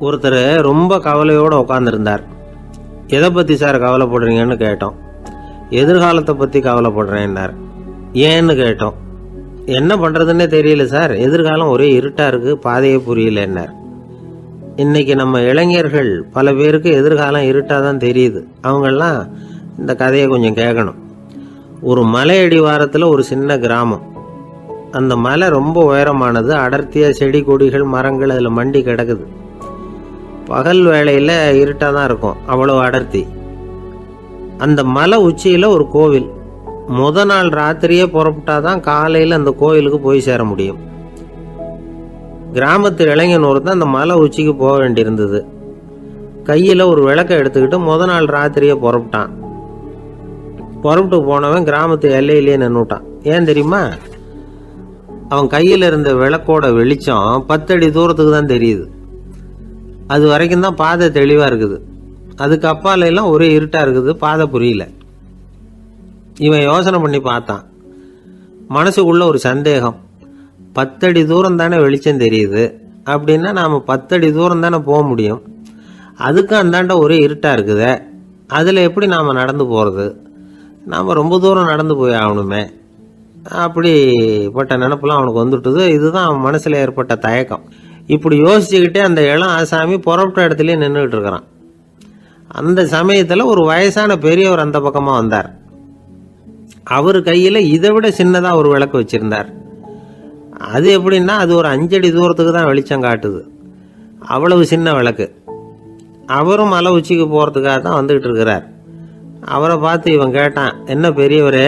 ஒருத்தர் ரொம்ப கவலையோடு உட்காந்துருந்தார். எதை பற்றி சார் கவலைப்படுறீங்கன்னு கேட்டோம். எதிர்காலத்தை பற்றி கவலைப்படுறேன்னார். ஏன்னு கேட்டோம். என்ன பண்ணுறதுன்னே தெரியல சார், எதிர்காலம் ஒரே இருட்டாக இருக்குது, பாதையே புரியலன்னார். இன்னைக்கு நம்ம இளைஞர்கள் பல பேருக்கு எதிர்காலம் இருட்டாக தான் தெரியுது. அவங்கெல்லாம் இந்த கதையை கொஞ்சம் கேட்கணும். ஒரு மலை அடிவாரத்தில் ஒரு சின்ன கிராமம். அந்த மலை ரொம்ப உயரமானது. அடர்த்தியாக செடி கொடிகள் மரங்கள் அதில் மண்டி கிடக்குது. பகல் வேளையில் இருட்டாக தான் இருக்கும், அவ்வளோ அடர்த்தி. அந்த மலை உச்சியில் ஒரு கோவில். நாள் ராத்திரியே புறப்பட்டாதான் காலையில் அந்த கோவிலுக்கு போய் சேர முடியும். கிராமத்து இளைஞன் ஒருத்தன் அந்த மலை உச்சிக்கு போக வேண்டியிருந்தது. கையில் ஒரு விளக்கை எடுத்துக்கிட்டு நாள் ராத்திரியே புறப்பட்டான். புறப்பட்டு போனவன் கிராமத்து எல்லையிலேயே நின்றுட்டான். ஏன் தெரியுமா? அவன் கையில் இருந்த விளக்கோட வெளிச்சம் 10 அடி தூரத்துக்கு தான் தெரியுது. அது வரைக்கும் தான் பாதை தெளிவாக இருக்குது. அதுக்கு அப்பால எல்லாம் ஒரே இருட்டாக இருக்குது, பாதை புரியல. இவன் யோசனை பண்ணி பார்த்தான். மனசுக்குள்ள ஒரு சந்தேகம். 10 அடி தூரம் தானே வெளிச்சம் தெரியுது, அப்படின்னா நாம் 10 அடி தூரம் தானே போக முடியும். அதுக்கும் அந்தாண்ட ஒரே இருட்டாக இருக்குதே, அதில் எப்படி நாம் நடந்து போகிறது? நாம் ரொம்ப தூரம் நடந்து போய் ஆகணுமே. அப்படிப்பட்ட நினப்பெல்லாம் அவனுக்கு வந்துட்டுது. இதுதான் அவன் மனசில் ஏற்பட்ட தயக்கம். இப்படி யோசிச்சுக்கிட்டே அந்த இளம் ஆசாமி புறப்பட்ட இடத்துலயே நின்றுகிட்டு இருக்கிறான். அந்த சமயத்தில் ஒரு வயசான பெரியவர் அந்த பக்கமாக வந்தார். அவர் கையில் இதை விட சின்னதாக ஒரு விளக்கு வச்சிருந்தார். அது எப்படின்னா அது ஒரு 5 அடி தூரத்துக்கு தான் வெளிச்சம் காட்டுது. அவ்வளவு சின்ன விளக்கு. அவரும் மலை உச்சிக்கு போகிறதுக்காக தான் வந்துக்கிட்டு இருக்கிறார். அவரை பார்த்து இவன் கேட்டான், என்ன பெரியவரே,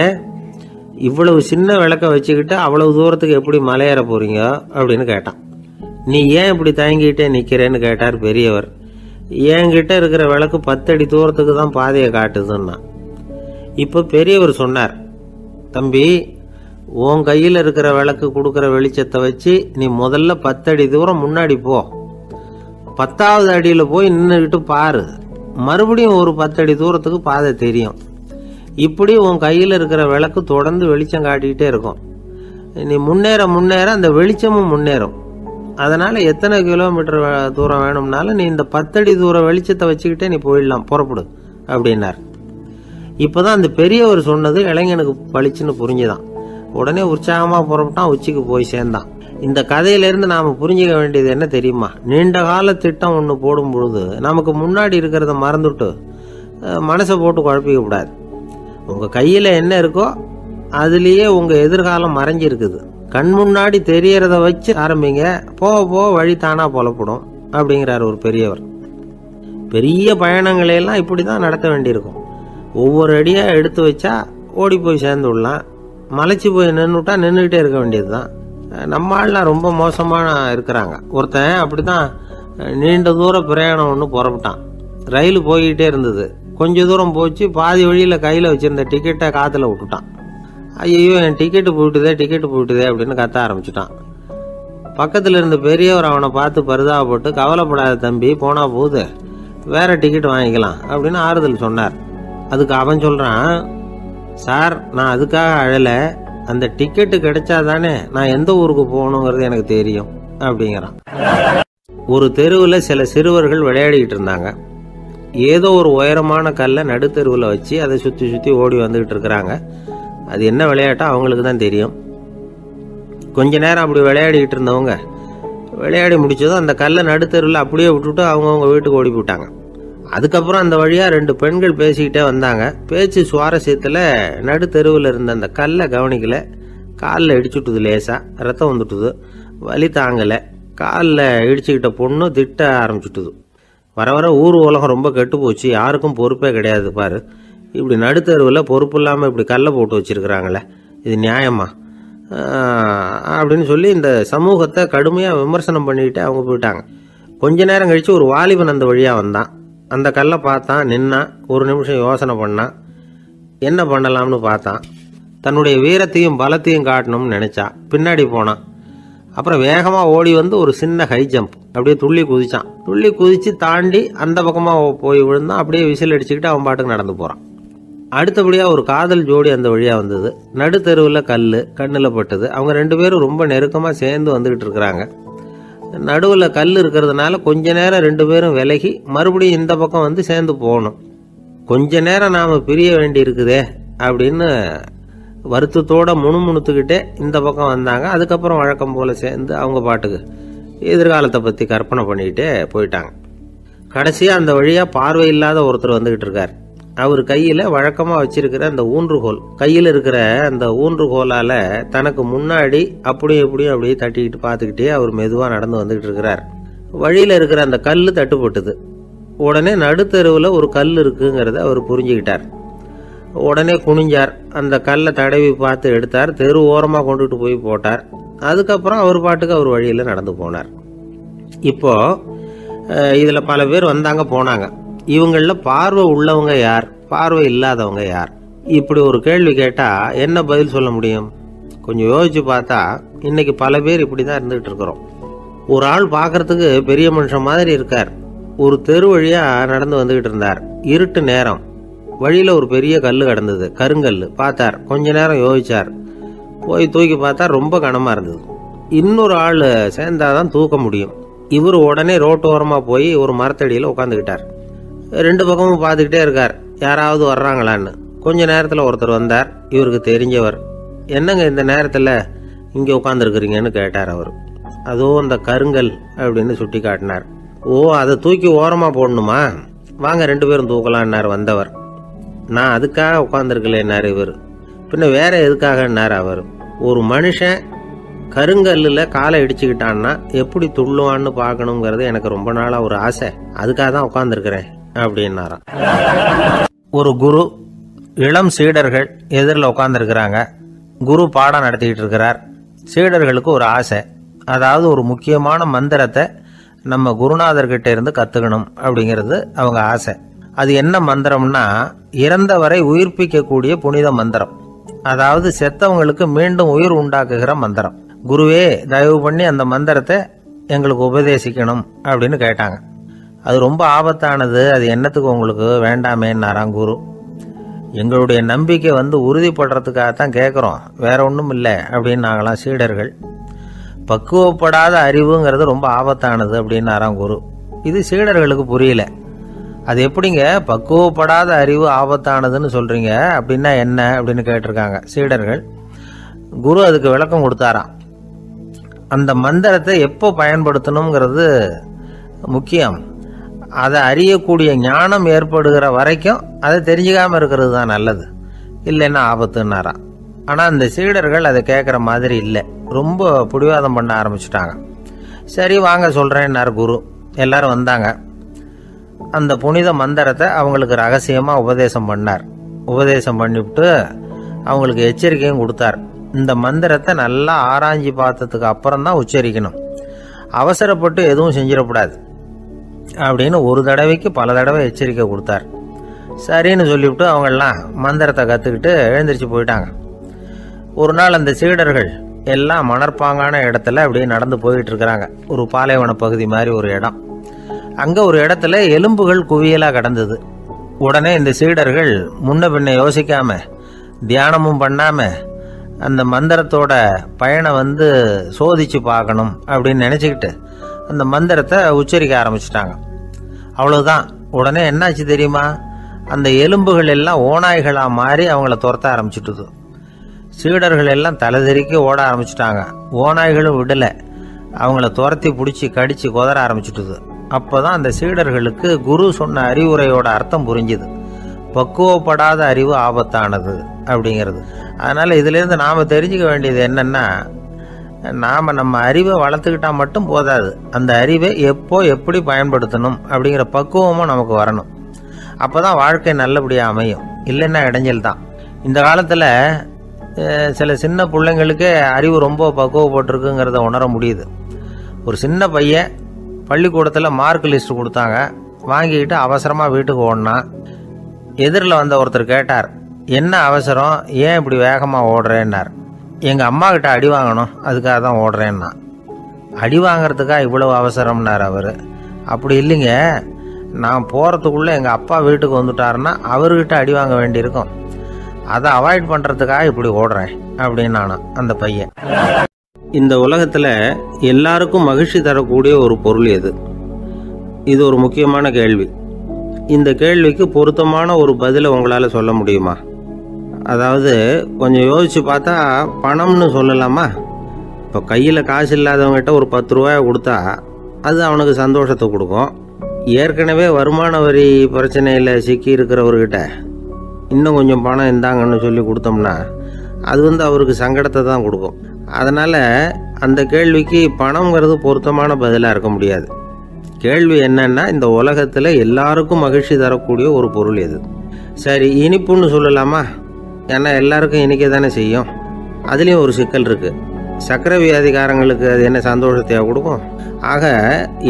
இவ்வளவு சின்ன விளக்க வச்சுக்கிட்டு அவ்வளவு தூரத்துக்கு எப்படி மலையேற போறீங்க அப்படின்னு கேட்டான். நீ ஏன் இப்படி தயங்கிட்டே நிற்கிறேன்னு கேட்டார் பெரியவர். என்கிட்ட இருக்கிற விளக்கு 10 அடி தூரத்துக்கு தான் பாதையை காட்டுதுன்னா. இப்போ பெரியவர் சொன்னார், தம்பி, உன் கையில் இருக்கிற விளக்கு கொடுக்குற வெளிச்சத்தை வச்சு நீ முதல்ல 10 அடி தூரம் முன்னாடி போ. 10வது அடியில் போய் நின்றுக்கிட்டு பாரு. மறுபடியும் ஒரு 10 அடி தூரத்துக்கு பாதை தெரியும். இப்படி உன் கையில் இருக்கிற விளக்கு தொடர்ந்து வெளிச்சம் காட்டிக்கிட்டே இருக்கும். நீ முன்னேற முன்னேற அந்த வெளிச்சமும் முன்னேறும். அதனால் எத்தனை கிலோமீட்டர் தூரம் வேணும்னாலும் நீ இந்த 10 அடி தூரம் வெளிச்சத்தை வச்சுக்கிட்டே நீ போயிடலாம், புறப்படு அப்படின்னார். இப்போ தான் அந்த பெரியவர் சொன்னது இளைஞனுக்கு பளிச்சுன்னு புரிஞ்சுதான். உடனே உற்சாகமாக புறப்பட்டான், உச்சிக்கு போய் சேர்ந்தான். இந்த கதையிலேருந்து நாம் புரிஞ்சிக்க வேண்டியது என்ன தெரியுமா? நீண்ட கால திட்டம் ஒன்று போடும் பொழுது நமக்கு முன்னாடி இருக்கிறத மறந்துட்டு மனசை போட்டு குழப்பிக்க கூடாது. உங்கள் கையில் என்ன இருக்கோ அதுலேயே உங்கள் எதிர்காலம் மறைஞ்சிருக்குது. கண் முன்னாடி தெரியறத வச்சு ஆரம்பிங்க, போக போக வழி தானாக புலப்படும் அப்படிங்கிறார் ஒரு பெரியவர். பெரிய பயணங்களையெல்லாம் இப்படி தான் நடத்த வேண்டியிருக்கும். ஒவ்வொரு அடியாக எடுத்து வச்சா ஓடி போய் சேர்ந்து விடலாம். மலைச்சி போய் நின்றுட்டா நின்றுக்கிட்டே இருக்க வேண்டியது தான். நம்ம ஆள்லாம் ரொம்ப மோசமான இருக்கிறாங்க. ஒருத்தன் அப்படி தான் நீண்ட தூர பிரயாணம் ஒன்று புறப்பட்டான். ரயில் போய்கிட்டே இருந்தது. கொஞ்சம் தூரம் போச்சு, பாதி வழியில் கையில் வச்சுருந்த டிக்கெட்டை காற்றுல விட்டுட்டான். ஐயோ, என் டிக்கெட்டு போயிட்டுதே அப்படின்னு கத்த ஆரம்பிச்சுட்டான். பக்கத்தில் இருந்த பெரியவர் அவனை பார்த்து பரிதாபப்பட்டு, கவலைப்படாத தம்பி, போனால் போகுது, வேற டிக்கெட் வாங்கிக்கலாம் அப்படின்னு ஆறுதல் சொன்னார். அதுக்கு அவன் சொல்கிறான், சார், நான் அதுக்காக அழலை, அந்த டிக்கெட்டு கிடைச்சா தானே நான் எந்த ஊருக்கு போகணுங்கிறது எனக்கு தெரியும் அப்படிங்கிறான். ஒரு தெருவில் சில சிறுவர்கள் விளையாடிக்கிட்டு இருந்தாங்க. ஏதோ ஒரு உயரமான கல்லை நடுத்தெருவில் வச்சு அதை சுற்றி சுற்றி ஓடி வந்துக்கிட்டு இருக்கிறாங்க. அது என்ன விளையாட்டோ அவங்களுக்கு தான் தெரியும். கொஞ்ச நேரம் அப்படி விளையாடிக்கிட்டு இருந்தவங்க விளையாடி முடிச்சதும் அந்த கல்லை நடுத்தெருவில் அப்படியே விட்டுட்டு அவங்கவுங்க வீட்டுக்கு ஓடி போயிட்டாங்க. அதுக்கப்புறம் அந்த வழியாக 2 பெண்கள் பேசிக்கிட்டே வந்தாங்க. பேச்சு சுவாரஸ்யத்தில் நடுத்தெருவில் இருந்த அந்த கல்லை கவனிக்கல. காலில் இடிச்சுட்டுது, லேசாக ரத்தம் வந்துட்டுது, வலி தாங்கலை. காலில் இடிச்சுக்கிட்ட பொண்ணு திட்ட ஆரம்பிச்சுட்டுது. வர வர ஊர் உலகம் ரொம்ப கெட்டு போச்சு, யாருக்கும் பொறுப்பே கிடையாது பாரு, இப்படி நடுத்தருவில் பொறுப்பு இல்லாமல் இப்படி கல்லை போட்டு வச்சிருக்கிறாங்களே, இது நியாயமா அப்படின்னு சொல்லி இந்த சமூகத்தை கடுமையாக விமர்சனம் பண்ணிக்கிட்டு அவங்க போயிட்டாங்க. கொஞ்ச நேரம் கழித்து ஒரு வாலிபன் அந்த வழியாக வந்தான். அந்த கல்லை பார்த்தான், நின்னான், ஒரு நிமிஷம் யோசனை பண்ணான், என்ன பண்ணலாம்னு பார்த்தான். தன்னுடைய வீரத்தையும் பலத்தையும் காட்டணும்னு நினச்சா. பின்னாடி போனான். அப்புறம் வேகமாக ஓடி வந்து ஒரு சின்ன ஹை ஜம்ப் அப்படியே துள்ளி குதிச்சான். துள்ளி குதித்து தாண்டி அந்த பக்கமாக போய் விழுந்தான். அப்படியே விசில் அடிச்சுக்கிட்டு அவன் பாட்டுக்கு நடந்து போகிறான். அடுத்தபடியாக ஒரு காதல் ஜோடி அந்த வழியாக வந்தது. நடுத்தெருவில் கல் கண்ணில் பட்டது. அவங்க 2 பேரும் ரொம்ப நெருக்கமாக சேர்ந்து வந்துக்கிட்டு இருக்கிறாங்க. நடுவில் கல் இருக்கிறதுனால கொஞ்ச நேரம் 2 பேரும் விலகி மறுபடியும் இந்த பக்கம் வந்து சேர்ந்து போகணும். கொஞ்ச நேரம் நாம் பிரிய வேண்டி இருக்குதே அப்படின்னு வருத்தத்தோட முணுமுணுத்துக்கிட்டே இந்த பக்கம் வந்தாங்க. அதுக்கப்புறம் வழக்கம் போல சேர்ந்து அவங்க பாட்டுக்கு எதிர்காலத்தை பற்றி கற்பனை பண்ணிக்கிட்டே போயிட்டாங்க. கடைசியாக அந்த வழியாக பார்வை இல்லாத ஒருத்தர் வந்துக்கிட்டு இருக்கார். அவர் கையில் வழக்கமாக வச்சிருக்கிற அந்த ஊன்றுகோல், கையில் இருக்கிற அந்த ஊன்றுகோலால் தனக்கு முன்னாடி அப்படியே அப்படியே தட்டிக்கிட்டு பார்த்துக்கிட்டே அவர் மெதுவாக நடந்து வந்துக்கிட்டு இருக்கிறார். வழியில் இருக்கிற அந்த கல் தட்டுப்பட்டுது. உடனே நடுத்தெருவில் ஒரு கல் இருக்குங்கிறத அவர் புரிஞ்சுக்கிட்டார். உடனே குனிஞ்சார், அந்த கல்லை தடவி பார்த்து எடுத்தார், தெரு ஓரமாக கொண்டுட்டு போய் போட்டார். அதுக்கப்புறம் அவர் பாட்டுக்கு அவர் வழியில் நடந்து போனார். இப்போ இதில் பல பேர் வந்தாங்க போனாங்க. இவங்களில் பார்வை உள்ளவங்க யார், பார்வை இல்லாதவங்க யார்? இப்படி ஒரு கேள்வி கேட்டால் என்ன பதில் சொல்ல முடியும்? கொஞ்சம் யோசிச்சு பார்த்தா இன்னைக்கு பல பேர் இப்படி தான் இருந்துகிட்டு இருக்கிறோம். ஒரு ஆள் பார்க்கறதுக்கு பெரிய மனுஷன் மாதிரி இருக்கார். ஒரு தெரு வழியாக நடந்து வந்துக்கிட்டு இருந்தார். இருட்டு நேரம். வழியில் ஒரு பெரிய கல் கிடந்தது, கருங்கல். பார்த்தார், கொஞ்ச நேரம் யோசிச்சார். போய் தூக்கி பார்த்தா ரொம்ப கனமாக இருந்தது. இன்னொரு ஆள் சேர்ந்தாதான் தூக்க முடியும். இவர் உடனே ரோட்டோரமாக போய் ஒரு மரத்தடியில் உட்காந்துக்கிட்டார். 2 பக்கமும் பார்த்துக்கிட்டே இருக்கார், யாராவது வர்றாங்களான்னு. கொஞ்ச நேரத்தில் ஒருத்தர் வந்தார், இவருக்கு தெரிஞ்சவர். என்னங்க இந்த நேரத்தில் இங்கே உட்காந்துருக்குறீங்கன்னு கேட்டார் அவர். அதோ அந்த கருங்கல் அப்படின்னு சுட்டி காட்டினார். ஓ, அதை தூக்கி ஓரமாக போடணுமா? வாங்க 2 பேரும் தூக்கலான்னார் வந்தவர். நான் அதுக்காக உட்காந்துருக்கலேன்னார் இவர். பின்ன வேற எதுக்காகன்னார் அவர். ஒரு மனுஷன் கருங்கல்லில் காலை இடிச்சுக்கிட்டான்னா எப்படி துள்ளுவான்னு பார்க்கணுங்கிறது எனக்கு ரொம்ப நாளாக ஒரு ஆசை. அதுக்காக தான் உட்காந்துருக்கிறேன் அப்படின்னாராம். ஒரு குரு, இளம் சீடர்கள் எதிரில் உட்காந்துருக்கிறாங்க. குரு பாடம் நடத்திக்கிட்டு இருக்கிறார். சீடர்களுக்கு ஒரு ஆசை, அதாவது ஒரு முக்கியமான மந்திரத்தை நம்ம குருநாதர்கிட்ட இருந்து கற்றுக்கணும் அப்படிங்கிறது அவங்க ஆசை. அது என்ன மந்திரம்னா, இறந்தவரை உயிர்ப்பிக்கக்கூடிய புனித மந்திரம். அதாவது செத்தவங்களுக்கு மீண்டும் உயிர் உண்டாக்குகிற மந்திரம். குருவே, தயவு பண்ணி அந்த மந்திரத்தை எங்களுக்கு உபதேசிக்கணும் அப்படின்னு கேட்டாங்க. அது ரொம்ப ஆபத்தானது, அது என்னத்துக்கு உங்களுக்கு வேண்டாமேன்னாராம் குரு. எங்களுடைய நம்பிக்கை உறுதிப்படுறதுக்காகத்தான் கேட்குறோம், வேற ஒன்றும் இல்லை அப்படின்னாங்களாம் சீடர்கள். பக்குவப்படாத அறிவுங்கிறது ரொம்ப ஆபத்தானது அப்படின்னாராம் குரு. இது சீடர்களுக்கு புரியல. அது எப்படிங்க பக்குவப்படாத அறிவு ஆபத்தானதுன்னு சொல்றீங்க, அப்படின்னா என்ன அப்படின்னு கேட்டிருக்காங்க சீடர்கள். குரு அதுக்கு விளக்கம் கொடுத்தாராம். அந்த மந்திரத்தை எப்போ பயன்படுத்தணுங்கிறது முக்கியம். அதை அறியக்கூடிய ஞானம் ஏற்படுகிற வரைக்கும் அதை தெரிஞ்சுக்காம இருக்கிறது தான் நல்லது, இல்லைன்னா ஆபத்துன்னாராம். ஆனால் அந்த சீடர்கள் அதை கேட்குற மாதிரி இல்லை, ரொம்ப பிடிவாதம் பண்ண ஆரம்பிச்சுட்டாங்க. சரி வாங்க சொல்கிறேன்னார் குரு. எல்லாரும் வந்தாங்க. அந்த புனித மந்திரத்தை அவங்களுக்கு ரகசியமாக உபதேசம் பண்ணார். உபதேசம் பண்ணிவிட்டு அவங்களுக்கு எச்சரிக்கையும் கொடுத்தார். இந்த மந்திரத்தை நல்லா ஆராய்ச்சி பார்த்ததுக்கு அப்புறம் தான் உச்சரிக்கணும், அவசரப்பட்டு எதுவும் செஞ்சிடக்கூடாது அப்படின்னு ஒரு தடவைக்கு பல தடவை எச்சரிக்கை கொடுத்தார். சரின்னு சொல்லிவிட்டு அவங்கெல்லாம் மந்திரத்தை கற்றுக்கிட்டு எழுந்திரிச்சு போயிட்டாங்க. ஒரு நாள் அந்த சீடர்கள் எல்லாம் மணற்பாங்கான இடத்துல அப்படியே நடந்து போயிட்டு இருக்கிறாங்க. ஒரு பாலைவன பகுதி மாதிரி ஒரு இடம். அங்கே ஒரு இடத்துல எலும்புகள் குவியலாக கிடந்தது. உடனே இந்த சீடர்கள் முன்ன பின்ன யோசிக்காம, தியானமும் பண்ணாம, அந்த மந்திரத்தோட பயனை சோதிச்சு பார்க்கணும் அப்படின்னு நினச்சிக்கிட்டு அந்த மந்திரத்தை உச்சரிக்க ஆரம்பிச்சிட்டாங்க. அவ்வளவுதான். உடனே என்னாச்சு தெரியுமா? அந்த எலும்புகள் எல்லாம் ஓநாய்களாக மாறி அவங்கள துரத்த ஆரம்பிச்சுட்டுது. சீடர்கள் எல்லாம் தலைதெறிக்க ஓட ஆரம்பிச்சிட்டாங்க. ஓநாய்களும் விடலை, அவங்கள துரத்தி பிடிச்சி கடிச்சு கொதற ஆரம்பிச்சுட்டுது. அப்போதான் அந்த சீடர்களுக்கு குரு சொன்ன அறிவுரையோட அர்த்தம் புரிஞ்சுது. பக்குவப்படாத அறிவு ஆபத்தானது அப்படிங்கிறது. அதனால இதிலிருந்து நாம் தெரிஞ்சுக்க வேண்டியது என்னன்னா, நாம் நம்ம அறிவை வளர்த்துக்கிட்டா மட்டும் போதாது, அந்த அறிவை எப்போ எப்படி பயன்படுத்தணும் அப்படிங்கிற பக்குவமும் நமக்கு வரணும். அப்போதான் வாழ்க்கை நல்லபடியாக அமையும், இல்லைன்னா இடைஞ்சல் தான். இந்த காலத்தில் சில சின்ன பிள்ளைங்களுக்கே அறிவு ரொம்ப பக்குவப்பட்டிருக்குங்கிறத உணர முடியுது. ஒரு சின்ன பையன் பள்ளிக்கூடத்தில் மார்க் லிஸ்ட் கொடுத்தாங்க, வாங்கிக்கிட்டு அவசரமாக வீட்டுக்கு ஓடினான். எதிரில் வந்த ஒருத்தர் கேட்டார், என்ன அவசரம், ஏன் இப்படி வேகமாக ஓடுறேன்னார். எங்கள் அம்மா கிட்ட அடி வாங்கணும், அதுக்காக தான் ஓடுறேன்னா. அடி வாங்கிறதுக்காக இவ்வளவு அவசரம்னார் அவர். அப்படி இல்லைங்க, நான் போகிறதுக்குள்ளே எங்கள் அப்பா வீட்டுக்கு வந்துட்டாருன்னா அவர்கிட்ட அடி வாங்க வேண்டியிருக்கும், அதை அவாய்ட் பண்ணுறதுக்காக இப்படி ஓடுறேன் அப்படின்னு நானும் அந்த பையன். இந்த உலகத்தில் எல்லாருக்கும் மகிழ்ச்சி தரக்கூடிய ஒரு பொருள் எது? இது ஒரு முக்கியமான கேள்வி. இந்த கேள்விக்கு பொருத்தமான ஒரு பதிலை உங்களால் சொல்ல முடியுமா? அதாவது கொஞ்சம் யோசித்து பார்த்தா பணம்னு சொல்லலாமா? இப்போ கையில் காசு இல்லாதவங்ககிட்ட ஒரு 10 ரூபாயை கொடுத்தா அது அவனுக்கு சந்தோஷத்தை கொடுக்கும். ஏற்கனவே வருமான வரி பிரச்சனையில் சிக்கி இருக்கிறவர்கிட்ட இன்னும் கொஞ்சம் பணம் இருந்தாங்கன்னு சொல்லி கொடுத்தோம்னா அது அவருக்கு சங்கடத்தை தான் கொடுக்கும். அதனால் அந்த கேள்விக்கு பணங்கிறது பொருத்தமான பதிலாக இருக்க முடியாது. கேள்வி என்னன்னா, இந்த உலகத்தில் எல்லாருக்கும் மகிழ்ச்சி தரக்கூடிய ஒரு பொருள் எது? சரி, இனிப்புன்னு சொல்லலாமா? ஏன்னா எல்லாருக்கும் இனிக்க தானே செய்யும். அதுலேயும் ஒரு சிக்கல் இருக்குது. சர்க்கரை வியாதிக்காரங்களுக்கு அது என்ன சந்தோஷத்தையாக கொடுக்கும்? ஆக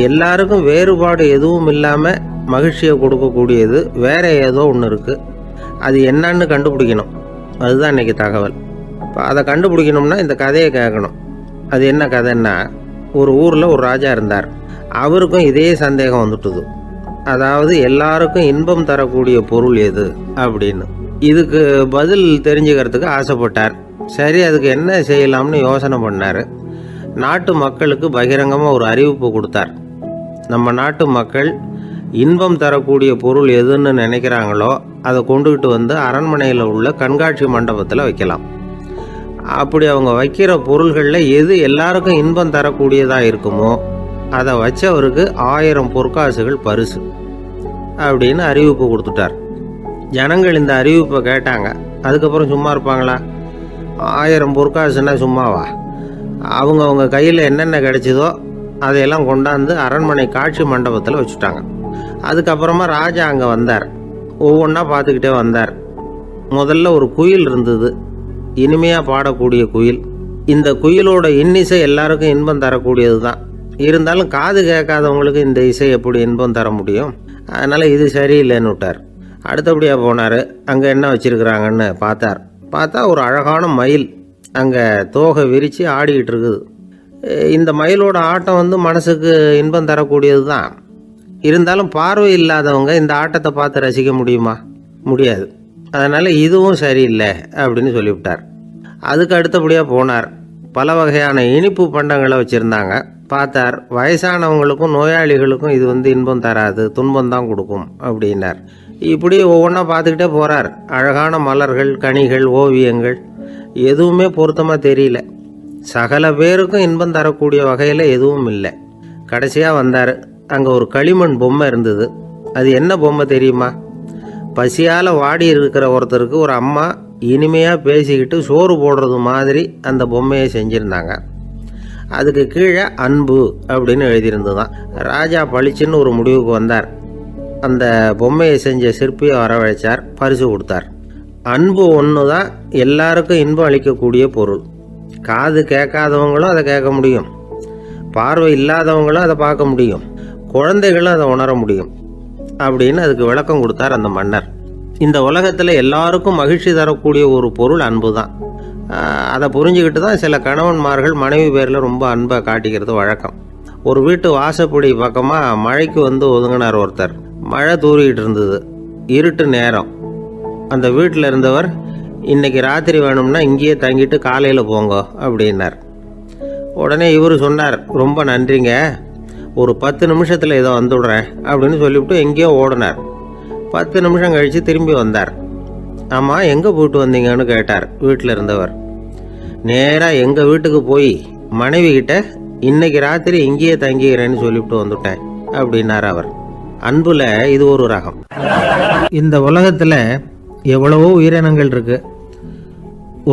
எல்லாருக்கும் வேறுபாடு எதுவும் இல்லாமல் மகிழ்ச்சியை கொடுக்கக்கூடியது வேற ஏதோ ஒன்று இருக்குது. அது என்னன்னு கண்டுபிடிக்கணும். அதுதான் இன்றைக்கி தகவல். இப்போ அதை கண்டுபிடிக்கணும்னா இந்த கதையை கேட்கணும். அது என்ன கதைன்னா, ஒரு ஊரில் ஒரு ராஜா இருந்தார். அவருக்கும் இதே சந்தேகம் வந்துட்டுது. அதாவது எல்லாருக்கும் இன்பம் தரக்கூடிய பொருள் எது அப்படின்னு. இதுக்கு பதில் தெரிஞ்சுக்கிறதுக்கு ஆசைப்பட்டார். சரி, அதுக்கு என்ன செய்யலாம்னு யோசனை பண்ணார். நாட்டு மக்களுக்கு பகிரங்கமாக ஒரு அறிவிப்பு கொடுத்தார். நம்ம நாட்டு மக்கள் இன்பம் தரக்கூடிய பொருள் எதுன்னு நினைக்கிறாங்களோ அதை கொண்டுகிட்டு வந்து அரண்மனையில் உள்ள கண்காட்சி மண்டபத்தில் வைக்கலாம். அப்படி அவங்க வைக்கிற பொருள்களில் எது எல்லாருக்கும் இன்பம் தரக்கூடியதாக இருக்குமோ அதை வச்சவருக்கு 1000 பொற்காசுகள் பரிசு அப்படின்னு அறிவிப்பு கொடுத்துட்டார். ஜனங்கள் இந்த அறிவிப்பை கேட்டாங்க. அதுக்கப்புறம் சும்மா இருப்பாங்களா? 1000 பொற்காசுன்னா சும்மாவா? அவங்க கையில் என்னென்ன கிடைச்சதோ அதையெல்லாம் கொண்டாந்து அரண்மனை காட்சி மண்டபத்தில் வச்சுட்டாங்க. அதுக்கப்புறமா ராஜா அங்கே வந்தார். ஒவ்வொன்றா பார்த்துக்கிட்டே வந்தார். முதல்ல ஒரு குயில் இருந்தது, இனிமையாக பாடக்கூடிய குயில். இந்த குயிலோட இன்னிசை எல்லாருக்கும் இன்பம் தரக்கூடியது தான். இருந்தாலும் காது கேட்காதவங்களுக்கு இந்த இசை எப்படி இன்பம் தர முடியும்? அதனால் இது சரியில்லைன்னு விட்டார். அடுத்தபடியாக போனார். அங்கே என்ன வச்சுருக்குறாங்கன்னு பார்த்தா ஒரு அழகான மயில் அங்கே தோகை விரித்து ஆடிக்கிட்டு இருக்குது. இந்த மயிலோட ஆட்டம் மனசுக்கு இன்பம் தரக்கூடியது தான். இருந்தாலும் பார்வை இல்லாதவங்க இந்த ஆட்டத்தை பார்த்து ரசிக்க முடியுமா? முடியாது. அதனால் இதுவும் சரியில்லை அப்படின்னு சொல்லிவிட்டார். அதுக்கு அடுத்தபடியாக போனார். பல வகையான இனிப்பு பண்டங்களை வச்சுருந்தாங்க. பார்த்தார், வயசானவங்களுக்கும் நோயாளிகளுக்கும் இது இன்பம் தராது, துன்பம் தான் கொடுக்கும் அப்படின்னார். இப்படி ஒவ்வொன்றா பார்த்துக்கிட்டே போகிறார். அழகான மலர்கள், கனிகள், ஓவியங்கள் எதுவுமே பொருத்தமாக தெரியல. சகல பேருக்கும் இன்பம் தரக்கூடிய வகையில் எதுவும் இல்லை. கடைசியாக வந்தார். அங்கே ஒரு களிமண் பொம்மை இருந்தது. அது என்ன பொம்மை தெரியுமா? பசியால் வாடி இருக்கிற ஒருத்தருக்கு ஒரு அம்மா இனிமையாக பேசிக்கிட்டு சோறு போடுறது மாதிரி அந்த பொம்மையை செஞ்சுருந்தாங்க. அதுக்கு கீழே அன்பு அப்படின்னு எழுதியிருந்துதான். ராஜா பளிச்சுன்னு ஒரு முடிவுக்கு வந்தார். அந்த பொம்மையை செஞ்ச சிற்பியை வரவழைச்சார், பரிசு கொடுத்தார். அன்பு ஒன்று தான் எல்லாருக்கும் இன்பம் அளிக்கக்கூடிய பொருள். காது கேட்காதவங்களும் அதை கேட்க முடியும், பார்வை இல்லாதவங்களும் அதை பார்க்க முடியும், குழந்தைகளும் அதை உணர முடியும் அப்படின்னு அதுக்கு விளக்கம் கொடுத்தார் அந்த மன்னர். இந்த உலகத்தில் எல்லாருக்கும் மகிழ்ச்சி தரக்கூடிய ஒரு பொருள் அன்பு தான். அதை புரிஞ்சுக்கிட்டு தான் சில கணவன்மார்கள் மனைவி பேரில் ரொம்ப அன்பை காட்டிக்கிறது வழக்கம். ஒரு வீட்டு வாசப்படி பக்கமாக மழைக்கு ஒதுங்கினார் ஒருத்தர். மழை தூரிக்கிட்டு இருந்தது, இருட்டு நேரம். அந்த வீட்டில் இருந்தவர், இன்னைக்கு ராத்திரி வேணும்னா இங்கேயே தங்கிட்டு காலையில் போங்க அப்படின்னார். உடனே இவர் சொன்னார், ரொம்ப நன்றிங்க, ஒரு 10 நிமிஷத்தில் இதை வந்துவிடுறேன் அப்படின்னு சொல்லிவிட்டு எங்கேயோ ஓடினார். 10 நிமிஷம் கழித்து திரும்பி வந்தார். ஆமாம், எங்கே போயிட்டு வந்தீங்கன்னு கேட்டார் வீட்டில் இருந்தவர். நேராக எங்கள் வீட்டுக்கு போய் மனைவி கிட்ட இன்னைக்கு ராத்திரி இங்கேயே தங்கிக்கிறேன்னு சொல்லிவிட்டு வந்துட்டேன் அப்படின்னார் அவர். அன்புல இது ஒரு ரகம். இந்த உலகத்தில் எவ்வளவோ உயிரினங்கள் இருக்குது.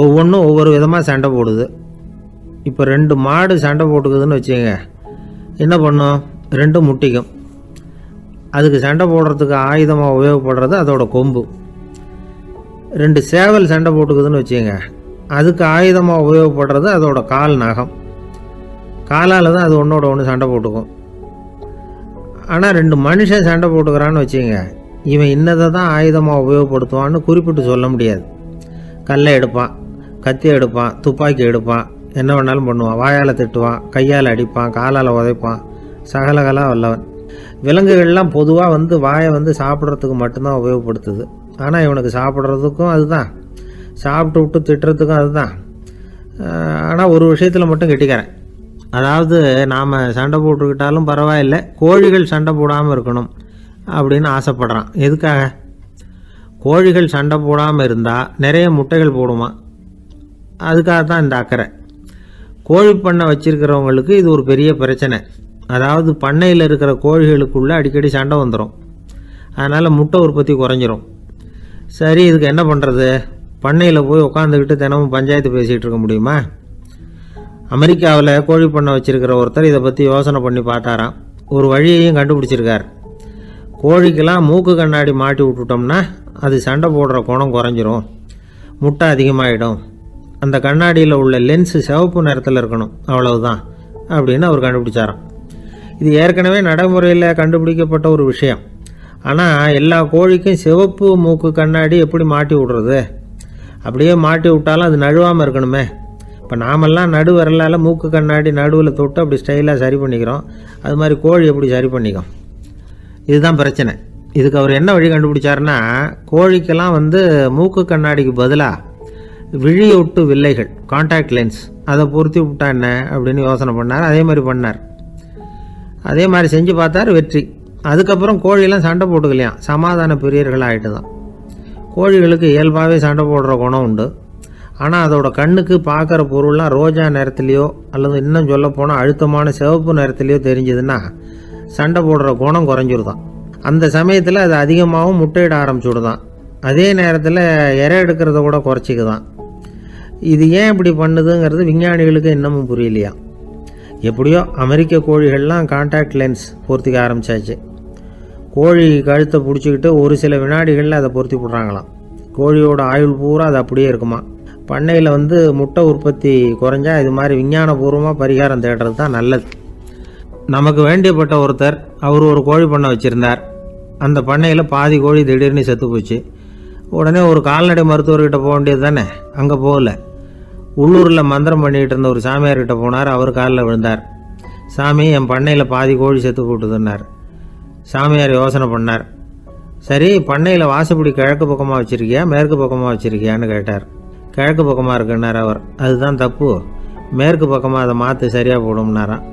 ஒவ்வொன்றும் ஒவ்வொரு விதமாக சண்டை போடுது. இப்போ 2 மாடு சண்டை போட்டுக்குதுன்னு வச்சுங்க, என்ன பண்ணும்? 2 முட்டிக்கும். அதுக்கு சண்டை போடுறதுக்கு ஆயுதமாக உபயோகப்படுறது அதோட கொம்பு. 2 சேவல் சண்டை போட்டுக்குதுன்னு வச்சுங்க, அதுக்கு ஆயுதமாக உபயோகப்படுறது அதோட கால் நகம். காலால் தான் அது ஒன்றோட ஒன்று சண்டை போட்டுக்கும். ஆனால் 2 மனுஷன் சண்டை போட்டுக்கிறான்னு வச்சுங்க, இவன் இன்னதை தான் ஆயுதமாக உபயோகப்படுத்துவான்னு குறிப்பிட்டு சொல்ல முடியாது. கல்லை எடுப்பான், கத்தி எடுப்பான், துப்பாக்கி எடுப்பான், என்ன வேணாலும் பண்ணுவான். வாயால் திட்டுவான், கையால் அடிப்பான், காலால் உதைப்பான், சகலகலாக வல்லவன். விலங்குகள்லாம் பொதுவாக வாயை சாப்பிட்றதுக்கு மட்டும்தான் உபயோகப்படுத்துது. ஆனால் இவனுக்கு சாப்பிட்றதுக்கும் அதுதான், சாப்பிட்டு விட்டு திட்டுறதுக்கும் அதுதான். ஆனால் ஒரு விஷயத்தில் மட்டும் கெட்டிக்கிறேன். அதாவது நாம் சண்டை போட்டுக்கிட்டாலும் பரவாயில்லை, கோழிகள் சண்டை போடாமல் இருக்கணும் அப்படின்னு ஆசைப்படுறான். எதுக்காக? கோழிகள் சண்டை போடாமல் இருந்தால் நிறைய முட்டைகள் போடுமா, அதுக்காக தான் இந்த அக்கறை. கோழி பண்ணை வச்சிருக்கிறவங்களுக்கு இது ஒரு பெரிய பிரச்சனை. அதாவது பண்ணையில் இருக்கிற கோழிகளுக்குள்ளே அடிக்கடி சண்டை வந்துடும், அதனால் முட்டை உற்பத்தி குறைஞ்சிரும். சரி, இதுக்கு என்ன பண்ணுறது? பண்ணையில் போய் உட்காந்துக்கிட்டு தினமும் பஞ்சாயத்து பேசிகிட்டு இருக்க முடியுமா? அமெரிக்காவில் கோழி பண்ணை வச்சிருக்கிற ஒருத்தர் இதை பற்றி யோசனை பண்ணி பார்த்தாராம். ஒரு வழியையும் கண்டுபிடிச்சிருக்கார். கோழிக்கெல்லாம் மூக்கு கண்ணாடி மாட்டி விட்டுட்டோம்னா அது சண்டை போடுற குணம் குறைஞ்சிரும், முட்டை அதிகமாகிடும். அந்த கண்ணாடியில் உள்ள லென்ஸு சிவப்பு நிறத்தில் இருக்கணும், அவ்வளவுதான் அப்படின்னு அவர் கண்டுபிடிச்சாராம். இது ஏற்கனவே நடைமுறையில் கண்டுபிடிக்கப்பட்ட ஒரு விஷயம். ஆனால் எல்லா கோழிக்கும் சிவப்பு மூக்கு கண்ணாடி எப்படி மாட்டி விடுறது? அப்படியே மாட்டி விட்டாலும் அது நழுவாமல் இருக்கணுமே. இப்போ நாமெல்லாம் நடு விரலால் மூக்கு கண்ணாடி நடுவில் தொட்டு அப்படி ஸ்டைலாக சரி பண்ணிக்கிறோம், அது மாதிரி கோழி எப்படி சரி பண்ணிக்கும்? இதுதான் பிரச்சனை. இதுக்கு அவர் என்ன வழி கண்டுபிடிச்சாருன்னா, கோழிக்கெல்லாம் மூக்கு கண்ணாடிக்கு பதிலாக விழியொட்டு வில்லைகள், கான்டாக்ட் லென்ஸ், அதை பொருத்தி விட்டா என்ன அப்படின்னு யோசனை பண்ணார். அதே மாதிரி பண்ணார். அதே மாதிரி செஞ்சு பார்த்தார், வெற்றி. அதுக்கப்புறம் கோழியெல்லாம் சண்டை போட்டுக்கலையாம், சமாதான பிரியர்கள் ஆகிட்டு தான். கோழிகளுக்கு இயல்பாகவே சண்டை போடுற குணம் உண்டு. ஆனால் அதோட கண்ணுக்கு பார்க்குற பொருள்லாம் ரோஜா நிறத்துலையோ அல்லது இன்னும் சொல்ல போனால் அழுத்தமான சிவப்பு நிறத்துலையோ தெரிஞ்சதுன்னா சண்டை போடுற குணம் குறைஞ்சிருதான். அந்த சமயத்தில் அது அதிகமாகவும் முட்டையிட ஆரம்பிச்சுடுதான். அதே நேரத்தில் இறை எடுக்கிறத கூட குறைச்சிக்குதான். இது ஏன் இப்படி பண்ணுதுங்கிறது விஞ்ஞானிகளுக்கு இன்னமும் புரியலையா. எப்படியோ அமெரிக்க கோழிகள்லாம் கான்டாக்ட் லென்ஸ் பொருத்திக்க ஆரம்பித்தாச்சு. கோழி கழுத்தை பிடிச்சிக்கிட்டு ஒரு சில வினாடிகளில் அதை பொருத்தி போடுறாங்களாம். கோழியோட ஆயுள் பூரா அது அப்படியே இருக்குமா. பண்ணையில் முட்டை உற்பத்தி குறைஞ்சா இது மாதிரி விஞ்ஞானபூர்வமாக பரிகாரம் தேடுறது தான் நல்லது. நமக்கு வேண்டியப்பட்ட ஒருத்தர், அவர் ஒரு கோழி பண்ணை வச்சுருந்தார். அந்த பண்ணையில் பாதி கோழி திடீர்னு செத்து போச்சு. உடனே ஒரு கால்நடை மருத்துவர்கிட்ட போக வேண்டியது தானே. அங்கே போகல, உள்ளூரில் மந்திரம் பண்ணிகிட்டு இருந்த ஒரு சாமியார்கிட்ட போனார். அவர் காலில் விழுந்தார். சாமி, என் பண்ணையில் பாதி கோழி செத்து போட்டுதுன்னார். சாமியார் யோசனை பண்ணார். சரி, பண்ணையில் வாசப்படி கிழக்கு பக்கமாக வச்சுருக்கியா மேற்கு பக்கமாக வச்சுருக்கியான்னு கேட்டார். கிழக்கு பக்கமாக இருக்குன்னார் அவர். அதுதான் தப்பு, மேற்கு பக்கமாக அதை மாற்று, சரியாக போடும்னாராம்.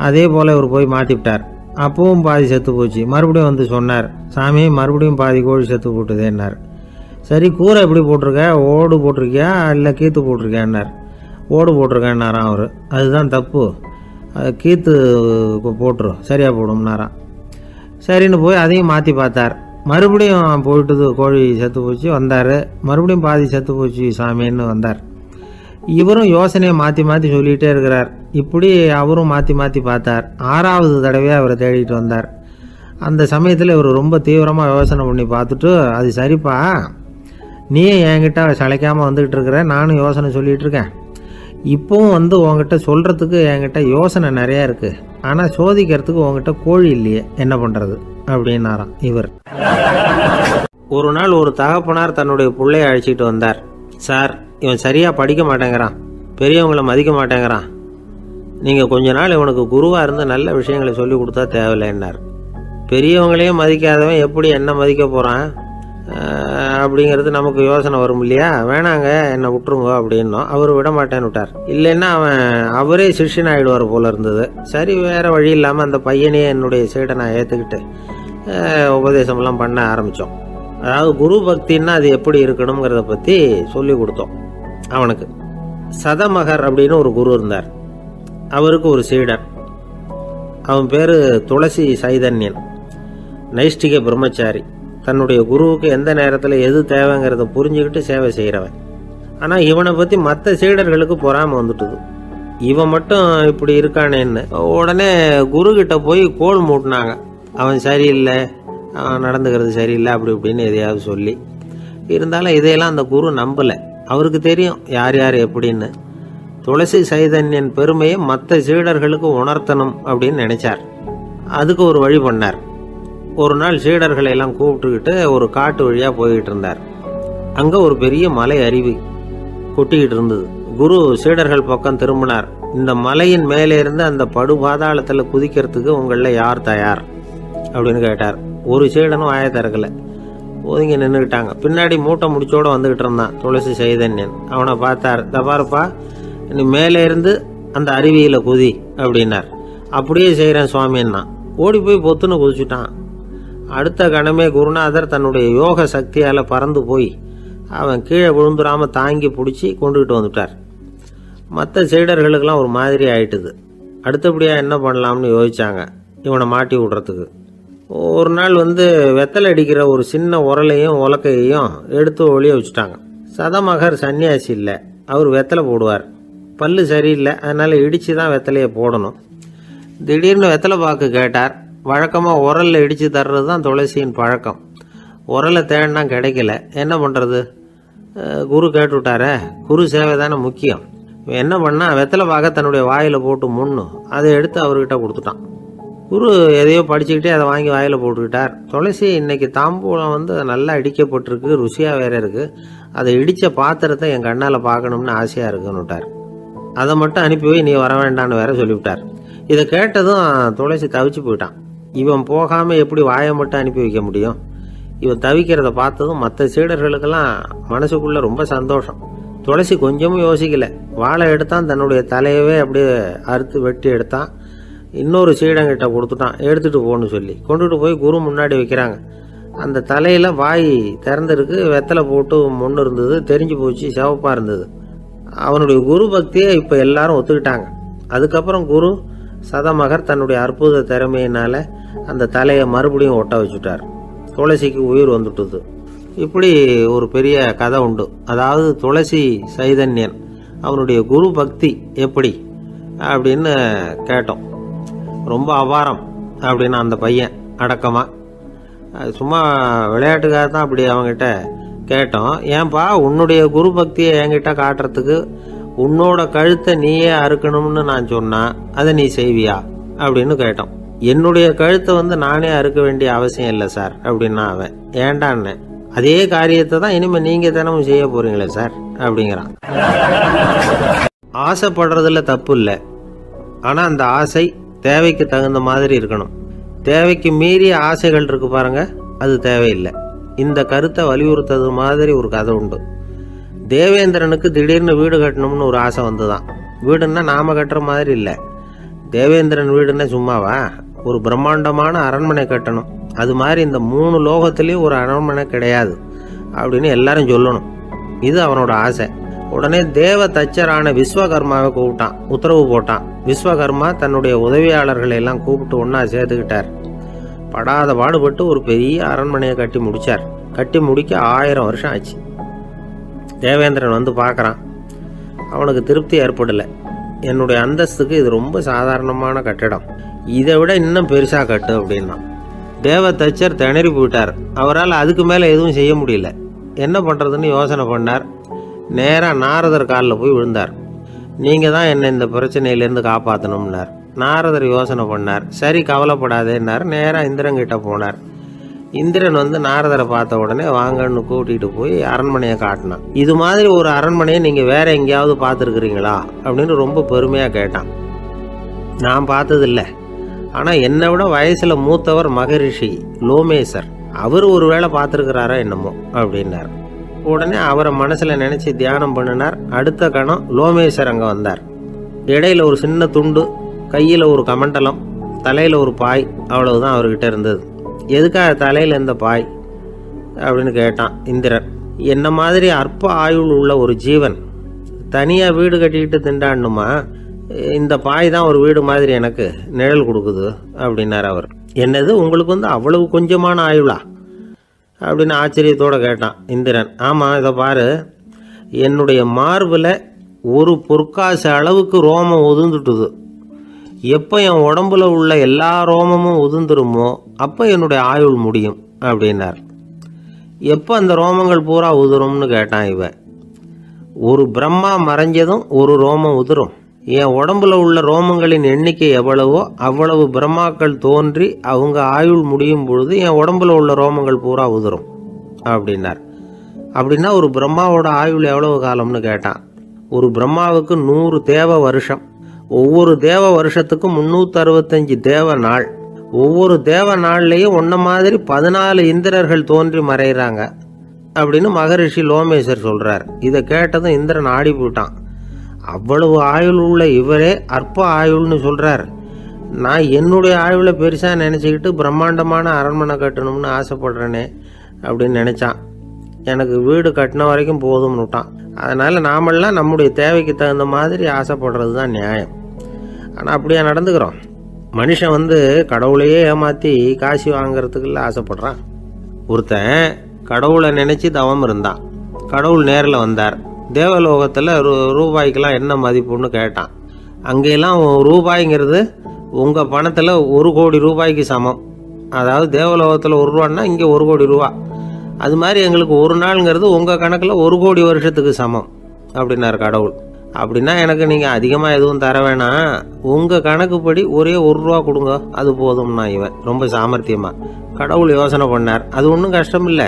அதே போல் இவர் போய் மாற்றிவிட்டார். அப்பவும் பாதி செத்து போச்சு. மறுபடியும் சொன்னார், சாமி மறுபடியும் பாதி கோழி செத்து போட்டுதேன்னார். சரி, கூரை எப்படி போட்டிருக்க, ஓடு போட்டிருக்கியா இல்லை கீத்து போட்டிருக்கியான்னார். ஓடு போட்டிருக்கேன்னாராம் அவர். அதுதான் தப்பு, கீத்து போட்டுரும், சரியாக போடும்னாராம். சரின்னு போய் அதையும் மாற்றி பார்த்தார். மறுபடியும் போயிட்டுது, கோழி செத்து போச்சு. வந்தார், மறுபடியும் பாதி செத்து போச்சு சாமின்னு வந்தார். இவரும் யோசனையை மாற்றி மாற்றி சொல்லிகிட்டே இருக்கிறார். இப்படி அவரும் மாற்றி மாற்றி பார்த்தார். 6வது தடவையாக அவரை தேடிட்டு வந்தார். அந்த சமயத்தில் இவர் ரொம்ப தீவிரமாக யோசனை பண்ணி பார்த்துட்டு, அது சரிப்பா, நீ என்கிட்ட சளைக்காமல் வந்துக்கிட்டு இருக்கிற, நானும் யோசனை சொல்லிகிட்டு இருக்கேன். இப்போவும் உங்ககிட்ட சொல்கிறதுக்கு என்கிட்ட யோசனை நிறையா இருக்குது, ஆனால் சோதிக்கிறதுக்கு உங்ககிட்ட கோழி இல்லையே, என்ன பண்ணுறது அப்படின்னாராம் இவர். ஒரு நாள் ஒரு தகப்பனார் தன்னுடைய பிள்ளையை அழைச்சிட்டு வந்தார். சார், இவன் சரியாக படிக்க மாட்டேங்கிறான், பெரியவங்களை மதிக்க மாட்டேங்கிறான், நீங்கள் கொஞ்ச நாள் இவனுக்கு குருவாக இருந்து நல்ல விஷயங்களை சொல்லி கொடுத்தா தேவையில்லைன்னார். பெரியவங்களையும் மதிக்காதவன் எப்படி என்ன மதிக்க போகிறான் அப்படிங்கிறது நமக்கு யோசனை வரும் இல்லையா. வேணாங்க, என்னை விட்டுருங்க அப்படின்னோம். அவர் விட மாட்டேன்னு விட்டார். இல்லைன்னா அவரே சிஷ்யன் ஆகிடுவார் போல இருந்தது. சரி, வேறு வழி இல்லாமல் அந்த பையனையே என்னுடைய சீடை நான் ஏற்றுக்கிட்டு உபதேசம்லாம் பண்ண ஆரம்பித்தோம். அதாவது குரு பக்தின்னா அது எப்படி இருக்கணுங்கிறத பற்றி சொல்லி கொடுத்தோம் அவனுக்கு. சதமகர் அப்படின்னு ஒரு குரு இருந்தார். அவருக்கு ஒரு சீடர். அவன் பேர் துளசி சைதன்யன், நைஷ்டிக பிரம்மச்சாரி. தன்னுடைய குருவுக்கு எந்த நேரத்தில் எது தேவைங்கிறத புரிஞ்சுக்கிட்டு சேவை செய்கிறவன். ஆனால் இவனை பற்றி மற்ற சீடர்களுக்கு பொறாமை வந்துட்டுது. இவன் மட்டும் இப்படி இருக்கானேன்னு உடனே குருக்கிட்ட போய் கோல் மூட்டினாங்க. அவன் சரியில்லை, அவன் நடந்துக்கிறது சரியில்லை, அப்படி இப்படின்னு எதையாவது சொல்லி. இருந்தாலும் இதையெல்லாம் அந்த குரு நம்பலை. அவருக்கு தெரியும் யார் யார் எப்படின்னு. துளசி சைதன்யன் பெருமையை மற்ற சீடர்களுக்கு உணர்த்தணும் அப்படின்னு நினைச்சார். அதுக்கு ஒரு வழி பண்ணார். ஒரு நாள் சீடர்களை எல்லாம் கூப்பிட்டுக்கிட்டு ஒரு காட்டு வழியாக போய்கிட்டு இருந்தார். அங்கே ஒரு பெரிய மலை அருவி கொட்டிக்கிட்டு இருந்தது. குரு சீடர்கள் பக்கம் திரும்பினார். இந்த மலையின் மேலே இருந்து அந்த படுபாதாளத்தில் குதிக்கிறதுக்கு உங்களில் யார் தயார் அப்படின்னு கேட்டார். ஒரு சீடனும் வாயை திறக்கலை, ஒதுங்கி நின்றுக்கிட்டாங்க. பின்னாடி மூட்டை முடிச்சோடு வந்துக்கிட்டு இருந்தான் துளசி சைதன்யன். அவனை பார்த்தார். தபாருப்பா, நீ மேலே இருந்து அந்த அருவியில் குதி அப்படின்னார். அப்படியே செய்கிறேன் சுவாமின்னா ஓடி போய் பொத்துன்னு குதிச்சுட்டான். அடுத்த கணமே குருநாதர் தன்னுடைய யோக சக்தியால் பறந்து போய் அவன் கீழே விழுந்துடாமல் தாங்கி பிடிச்சி கொண்டுகிட்டு வந்துட்டார். மற்ற சீடர்களுக்கெல்லாம் ஒரு மாதிரி ஆயிட்டுது. அடுத்தபடியாக என்ன பண்ணலாம்னு யோசிச்சாங்க இவனை மாட்டி விடுறதுக்கு. ஒரு நாள் வெத்தலை அடிக்கிற ஒரு சின்ன உரலையும் உலக்கையையும் எடுத்து ஒளிய வச்சுட்டாங்க. சதமகர் சன்னியாசி இல்லை, அவர் வெத்தலை போடுவார். பல்லு சரியில்லை, அதனால் இடித்து தான் வெத்தலையை போடணும். திடீர்னு வெத்தலை பாக்கு கேட்டார். வழக்கமாக உரலில் இடித்து தர்றது தான் துளசியின் பழக்கம். உரலை தேடினா கிடைக்கல, என்ன பண்ணுறது? குரு கேட்டுவிட்டாரே, குரு சேவை தானே முக்கியம். என்ன பண்ணா வெத்தலை பாக்க தன்னுடைய வாயில் போட்டு முன்னும் அதை எடுத்து அவர்கிட்ட கொடுத்துட்டான். குரு எதையோ படிச்சுக்கிட்டே அதை வாங்கி வாயில் போட்டுக்கிட்டார். துளசி இன்னைக்கு தாம்பூலம் நல்லா இடிக்கப்பட்டிருக்கு, ருசியாக வேற இருக்குது, அதை இடித்த பாத்திரத்தை என் கண்ணால் பார்க்கணும்னு ஆசையாக இருக்குன்னுட்டார். அதை மட்டும் அனுப்பி போய் நீ வர வேண்டான்னு வேற சொல்லிவிட்டார். இதை கேட்டதும் துளசி தவிச்சு போயிட்டான். இவன் போகாமல் எப்படி வாயை மட்டும் அனுப்பி வைக்க முடியும்? இவன் தவிக்கிறத பார்த்ததும் மற்ற சீடர்களுக்கெல்லாம் மனசுக்குள்ளே ரொம்ப சந்தோஷம். துளசி கொஞ்சமும் யோசிக்கல, வாழை எடுத்தான், தன்னுடைய தலையவே அப்படியே அறுத்து வெட்டி எடுத்தான். இன்னொரு சீடங்கிட்ட கொடுத்துட்டான், எடுத்துகிட்டு போன்னு சொல்லி கொண்டுட்டு போய் குரு முன்னாடி வைக்கிறாங்க. அந்த தலையில் வாய் திறந்திருக்கு, வெத்தலை போட்டு முன்னு இருந்தது, தெரிஞ்சு போச்சு, சிவப்பாக இருந்தது. அவனுடைய குரு பக்தியை இப்போ எல்லாரும் ஒத்துக்கிட்டாங்க. அதுக்கப்புறம் குரு சதமகர் தன்னுடைய அற்புத திறமையினால அந்த தலையை மறுபடியும் ஒட்ட வச்சுட்டார். துளசிக்கு உயிர் வந்துட்டுது. இப்படி ஒரு பெரிய கதை உண்டு. அதாவது துளசி சைதன்யன் அவனுடைய குரு பக்தி எப்படி அப்படின்னு கேட்டோம். ரொம்ப அபாரம் அப்படின்னு அந்த பையன் அடக்கமா சும்மா விளையாட்டுக்காக தான் அப்படி அவங்ககிட்ட கேட்டோம். ஏன்பா உன்னுடைய குரு பக்தியை என்கிட்ட காட்டுறதுக்கு உன்னோட கழுத்தை நீயே அறுக்கணும்னு நான் சொன்னா அதை நீ செய்வியா அப்படின்னு கேட்டோம். என்னுடைய கழுத்தை நானே அறுக்க வேண்டிய அவசியம் இல்லை சார் அப்படின்னா அவன் ஏண்டான்னு. அதே காரியத்தை தான் இனிமே நீங்க தினமும் செய்ய போறீங்களே சார் அப்படிங்கிறான். ஆசைப்படுறதுல தப்பு இல்லை, ஆனா அந்த ஆசை தேவைக்கு தகுந்த மாதிரி இருக்கணும். தேவைக்கு மீறிய ஆசைகள் இருக்கு பாருங்க, அது தேவையில்லை. இந்த கருத்தை வலியுறுத்தது மாதிரி ஒரு கதை உண்டு. தேவேந்திரனுக்கு திடீர்னு வீடு கட்டணும்னு ஒரு ஆசை வந்துதான். வீடுன்னா நாம கட்டுற மாதிரி இல்லை. தேவேந்திரன் வீடுன்னா சும்மாவா, ஒரு பிரம்மாண்டமான அரண்மனை கட்டணும். அது மாதிரி இந்த 3 லோகத்திலையும் ஒரு அரண்மனை கிடையாது அப்படின்னு எல்லாரும் சொல்லணும். இது அவனோட ஆசை. உடனே தேவ தச்சரான விஸ்வகர்மாவை கூப்பிட்டான், உத்தரவு போட்டான். விஸ்வகர்மா தன்னுடைய உதவியாளர்களை எல்லாம் கூப்பிட்டு ஒன்னா சேர்த்துக்கிட்டார். படாத பாடுபட்டு ஒரு பெரிய அரண்மனையை கட்டி முடிச்சார். கட்டி முடிக்க 1000 வருஷம் ஆச்சு. தேவேந்திரன் பார்க்கறான். அவனுக்கு திருப்தி ஏற்படலை. என்னுடைய அந்தஸ்துக்கு இது ரொம்ப சாதாரணமான கட்டிடம், இதை விட இன்னும் பெருசா கட்டு அப்படின்னா. தேவ தச்சர் திணறி போயிட்டார். அவரால் அதுக்கு மேலே எதுவும் செய்ய முடியல. என்ன பண்ணுறதுன்னு யோசனை பண்ணார். நேராக நாரதர் காலில் போய் விழுந்தார். நீங்கள் தான் என்னை இந்த பிரச்சனையிலேருந்து காப்பாற்றணும்னார். நாரதர் யோசனை பண்ணார். சரி கவலைப்படாதேன்னார். நேராக இந்திரன்கிட்ட போனார். இந்திரன் நாரதரை பார்த்த உடனே வாங்கன்னு கூட்டிகிட்டு போய் அரண்மனையை காட்டினான். இது மாதிரி ஒரு அரண்மனையை நீங்கள் வேற எங்கேயாவது பார்த்துருக்குறீங்களா அப்படின்னு ரொம்ப பெருமையாக கேட்டான். நான் பார்த்ததில்லை, ஆனால் என்னை விட வயசில் மூத்தவர் மகரிஷி லோமேசர், அவர் ஒரு வேளை பார்த்துருக்கிறாரா என்னமோ அப்படின்னார். உடனே அவரை மனசில் நினச்சி தியானம் பண்ணினார். அடுத்த கணம் லோமேசர் அங்கே வந்தார். இடையில ஒரு சின்ன துண்டு, கையில் ஒரு கமண்டலம், தலையில் ஒரு பாய், அவ்வளவுதான் அவர்கிட்ட இருந்தது. எதுக்காக தலையில் இந்த பாய் அப்படின்னு கேட்டான் இந்திரன். என்ன மாதிரி அற்ப ஆயுள் உள்ள ஒரு ஜீவன் தனியாக வீடு கட்டிக்கிட்டு திண்டாடணுமா? இந்த பாய் தான் ஒரு வீடு மாதிரி எனக்கு நிழல் கொடுக்குது அப்படின்னார் அவர். என்னது உங்களுக்கு அவ்வளவு கொஞ்சமான ஆயுளா அப்படின்னு ஆச்சரியத்தோடு கேட்டான் இந்திரன். ஆமாம், இதை பாரு, என்னுடைய மார்பில் ஒரு பொற்காசு அளவுக்கு ரோமம் உதிர்ந்துட்டுது. எப்போ என் உடம்புல உள்ள எல்லா ரோமமும் உதிர்ந்துருமோ அப்போ என்னுடைய ஆயுள் முடியும் அப்படின்னார். எப்போ அந்த ரோமங்கள் பூரா உதிரும்னு கேட்டான் இவன். ஒரு பிரம்மா மறைஞ்சதும் ஒரு ரோமம் உதிரும். என் உடம்புல உள்ள ரோமங்களின் எண்ணிக்கை எவ்வளவோ அவ்வளவு பிரம்மாக்கள் தோன்றி அவங்க ஆயுள் முடியும் பொழுது என் உடம்புல உள்ள ரோமங்கள் பூரா உதிரும் அப்படின்னார். அப்படின்னா ஒரு பிரம்மாவோட ஆயுள் எவ்வளவு காலம்னு கேட்டான். ஒரு பிரம்மாவுக்கு 100 தேவ வருஷம். ஒவ்வொரு தேவ வருஷத்துக்கும் 365 தேவ நாள். ஒவ்வொரு தேவ நாள்லையும் ஒன்ன மாதிரி 14 இந்திரர்கள் தோன்றி மறைகிறாங்க அப்படின்னு மகரிஷி லோமேசர் சொல்றார். இதை கேட்டதும் இந்திரன் ஆடி போயிட்டான். அவ்வளவு ஆயுள் உள்ள இவரே அற்ப ஆயுள்னு சொல்கிறார். நான் என்னுடைய ஆயுளை பெருசாக நினச்சிக்கிட்டு பிரம்மாண்டமான அரண்மனை கட்டணும்னு ஆசைப்படுறேனே அப்படின்னு நினச்சான். எனக்கு வீடு கட்டின வரைக்கும் போதும்னு விட்டான். அதனால் நாமெல்லாம் நம்முடைய தேவைக்கு தகுந்த மாதிரி ஆசைப்படுறது தான் நியாயம். ஆனால் அப்படியே நடந்துக்கிறோம். மனுஷன் கடவுளையே ஏமாற்றி காசு வாங்கிறதுக்குள்ள ஆசைப்படுறான். ஒருத்தன் கடவுளை நினச்சி தவம் இருந்தான். கடவுள் நேரில் வந்தார். தேவலோகத்தில் ரூபாய்க்கெல்லாம் என்ன மதிப்புன்னு கேட்டான். அங்கெல்லாம் ரூபாய்ங்கிறது உங்கள் பணத்தில் 1 கோடி ரூபாய்க்கு சமம். அதாவது தேவலோகத்தில் 1 ரூபான்னா இங்கே 1 கோடி ரூபா. அது மாதிரி எங்களுக்கு ஒரு நாளுங்கிறது உங்கள் கணக்கில் 1 கோடி வருஷத்துக்கு சமம் அப்படின்னார் கடவுள். அப்படின்னா எனக்கு நீங்கள் அதிகமாக எதுவும் தர வேணாம், உங்கள் கணக்குப்படி ஒரே 1 ரூபா கொடுங்க, அது போதும்னா இவன் ரொம்ப சாமர்த்தியமாக. கடவுள் யோசனை பண்ணார். அது ஒன்றும் கஷ்டம் இல்லை,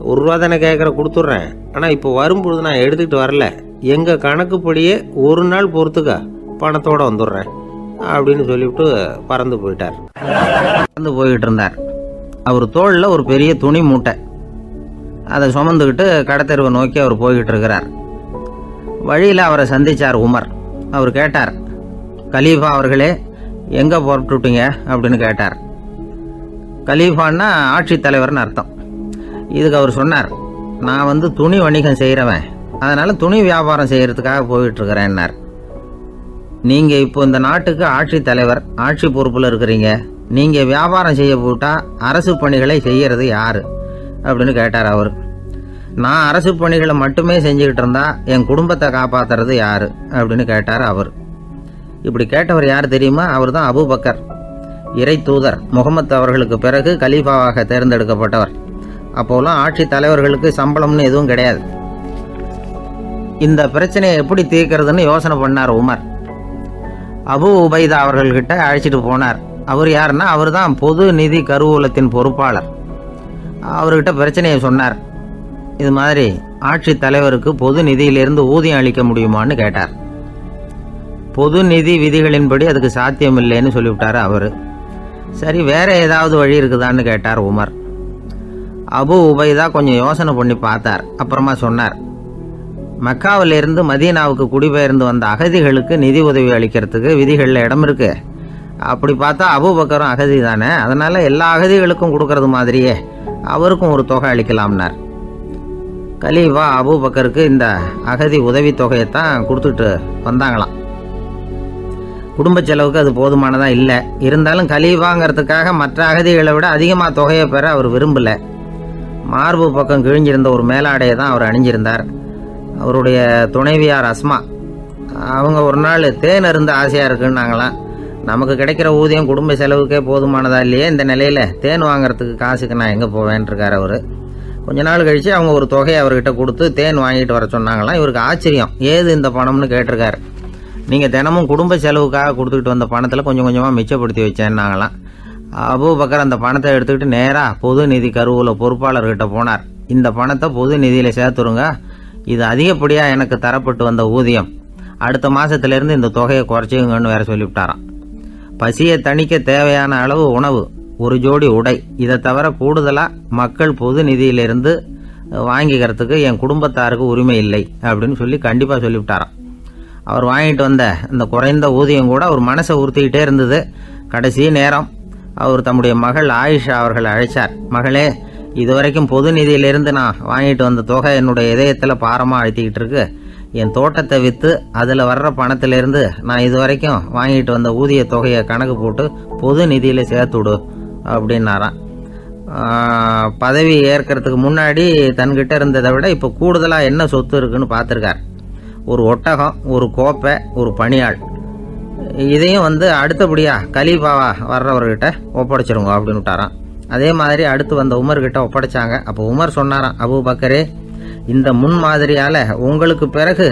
1 ரூபா தானே கேட்குற, கொடுத்துட்றேன். ஆனால் இப்போ வரும்பொழுது நான் எடுத்துக்கிட்டு வரல, எங்கள் கணக்குப்படியே 1 நாள் பொறுத்துக்க பணத்தோடு வந்துடுறேன் அப்படின்னு சொல்லிவிட்டு பறந்து போயிட்டார். பறந்து போய்கிட்டு இருந்தார். அவர் தோளில் ஒரு பெரிய துணி மூட்டை, அதை சுமந்துக்கிட்டு கடத்தெருவை நோக்கி அவர் போய்கிட்டு இருக்கிறார். வழியில் அவரை சந்தித்தார் உமர். அவர் கேட்டார், கலீஃபா அவர்களே, எங்கே புறப்பட்டுட்டீங்க அப்படின்னு கேட்டார். கலீஃபான்னா ஆட்சி தலைவர்னு அர்த்தம். இதுக்கு அவர் சொன்னார், நான் துணி வணிகம் செய்கிறவன், அதனால் துணி வியாபாரம் செய்கிறதுக்காக போயிட்டுருக்கிறேன்னார். நீங்கள் இப்போ இந்த நாட்டுக்கு ஆட்சி தலைவர், ஆட்சி பொறுப்பில் இருக்கிறீங்க, நீங்கள் வியாபாரம் செய்ய போட்டால் அரசு பணிகளை செய்கிறது யார் அப்படின்னு கேட்டார் அவர். நான் அரசு பணிகளை மட்டுமே செஞ்சுக்கிட்டு இருந்தா என் குடும்பத்தை காப்பாற்றுறது யார் அப்படின்னு கேட்டார் அவர். இப்படி கேட்டவர் யார் தெரியுமா? அவர் தான் அபூபக்கர், இறை தூதர் முகமது அவர்களுக்கு பிறகு கலீஃபாவாக தேர்ந்தெடுக்கப்பட்டவர். அப்போலாம் ஆட்சி தலைவர்களுக்கு சம்பளம்னு எதுவும் கிடையாது. இந்த பிரச்சனையை எப்படி தீர்க்கிறதுன்னு யோசனை பண்ணார் உமர். அபு உபைதா அவர்கள்கிட்ட அழைச்சிட்டு போனார். அவர் யாருன்னா, அவர் தான் பொது நிதி கருவூலத்தின் பொறுப்பாளர். அவர்கிட்ட பிரச்சனையை சொன்னார். இது மாதிரி ஆட்சி தலைவருக்கு பொது நிதியிலிருந்து ஊதியம் அளிக்க முடியுமான்னு கேட்டார். பொது நிதி விதிகளின்படி அதுக்கு சாத்தியம் இல்லைன்னு சொல்லிவிட்டார் அவர். சரி, வேற ஏதாவது வழி இருக்குதான்னு கேட்டார் உமர். அபு உபைதா கொஞ்சம் யோசனை பண்ணி பார்த்தார். அப்புறமா சொன்னார், மக்காவிலிருந்து மதீனாவுக்கு குடிபெயர்ந்து வந்த அகதிகளுக்கு நிதி உதவி அளிக்கிறதுக்கு விதிகளில் இடம் இருக்கு. அப்படி பார்த்தா அபூபக்கரும் அகதி தானே, அதனால எல்லா அகதிகளுக்கும் கொடுக்கறது மாதிரியே அவருக்கும் ஒரு தொகை அளிக்கலாம்னார். கலீஃபா அபூபக்கருக்கு இந்த அகதி உதவி தொகையைத்தான் கொடுத்துட்டு வந்தாங்களாம். குடும்ப செலவுக்கு அது போதுமானதா இல்லை. இருந்தாலும் கலீஃபாங்கிறதுக்காக மற்ற அகதிகளை விட அதிகமாக தொகையை பெற அவர் விரும்பல. மார்பு பக்கம் கிழிஞ்சிருந்த ஒரு மேலாடையை தான் அவர் அணிஞ்சிருந்தார். அவருடைய துணைவியார் அஸ்மா, அவங்க ஒரு நாள் தேன் அருந்த ஆசையாக இருக்குன்னாங்களாம். நமக்கு கிடைக்கிற ஊதியம் குடும்ப செலவுக்கே போதுமானதா இல்லையே, இந்த நிலையில் தேன் வாங்கிறதுக்கு காசுக்கு நான் எங்கே போவேன்ருக்கார் அவர். கொஞ்ச நாள் கழித்து அவங்க ஒரு தொகையை அவர்கிட்ட கொடுத்து தேன் வாங்கிட்டு வர சொன்னாங்களாம். இவருக்கு ஆச்சரியம், ஏது இந்த பணம்னு கேட்டிருக்காரு. நீங்கள் தினமும் குடும்ப செலவுக்காக கொடுத்துக்கிட்டு வந்த பணத்தில் கொஞ்சம் கொஞ்சமாக மிச்சப்படுத்தி வச்சேன்னாங்களாம். அபூபக்கர் அந்த பணத்தை எடுத்துக்கிட்டு நேராக பொது நிதி கருவூல பொறுப்பாளர்கிட்ட போனார். இந்த பணத்தை பொது நிதியில் சேர்த்துருங்க, இது அதிகப்படியாக எனக்கு தரப்பட்டு வந்த ஊதியம், அடுத்த மாதத்திலேருந்து இந்த தொகையை குறைச்சிங்கன்னு வேற சொல்லிவிட்டாராம். பசியை தணிக்க தேவையான அளவு உணவு, 1 ஜோடி உடை, இதை தவிர கூடுதலாக மக்கள் பொது நிதியிலிருந்து வாங்கிக்கிறதுக்கு என் குடும்பத்தாருக்கு உரிமை இல்லை அப்படின்னு சொல்லி கண்டிப்பாக சொல்லிவிட்டாராம். அவர் வாங்கிட்டு வந்த அந்த குறைந்த ஊதியம் கூட அவர் மனசை உறுத்திக்கிட்டே இருந்தது. கடைசி நேரம் அவர் தம்முடைய மகள் ஆயிஷா அவர்களை அழைச்சார். மகளே, இதுவரைக்கும் பொது நிதியிலிருந்து நான் வாங்கிட்டு வந்த தொகை என்னுடைய இதயத்தில் பாரமாக அழுத்திக்கிட்டு இருக்கு. என் தோட்டத்தை விற்று அதில் வர்ற பணத்திலிருந்து நான் இதுவரைக்கும் வாங்கிட்டு வந்த ஊதிய தொகையை கணக்கு போட்டு பொது நிதியில் சேர்த்து விடு அப்படின்னாராம். பதவி ஏற்கிறதுக்கு முன்னாடி தன்கிட்ட இருந்ததை விட இப்போ கூடுதலாக என்ன சொத்து இருக்குன்னு பார்த்துருக்கார். ஒரு ஒட்டகம், ஒரு கோப்பை, ஒரு பணியாள். இதையும் அடுத்தபடியாக கலீஃபாவா வர்றவர்கிட்ட ஒப்படைச்சிருங்க அப்படின்னு விட்டாராம். அதே மாதிரி அடுத்து வந்த உமர்கிட்ட ஒப்படைச்சாங்க. அப்போ உமர் சொன்னாராம், அபூபக்கரே, இந்த முன்மாதிரியால் உங்களுக்கு பிறகு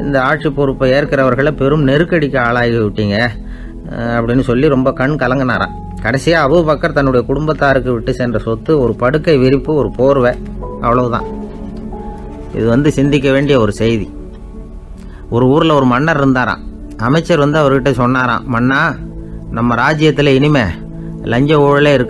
இந்த ஆட்சி பொறுப்பை ஏற்கிறவர்களை பெரும் நெருக்கடிக்கு ஆளாகி விட்டீங்க அப்படின்னு சொல்லி ரொம்ப கண் கலங்கினாராம். கடைசியாக அபூபக்கர் தன்னுடைய குடும்பத்தாருக்கு விட்டு சென்ற சொத்து ஒரு படுக்கை விரிப்பு, ஒரு போர்வை, அவ்வளவுதான். இது சிந்திக்க வேண்டிய ஒரு செய்தி. ஒரு ஊரில் ஒரு மன்னர் இருந்தாராம். அமைச்சர் அவர்கிட்ட சொன்னாராம், மன்னா, நம்ம ராஜ்யத்தில் இனிமே லஞ்ச ஊழலே இருக்கு.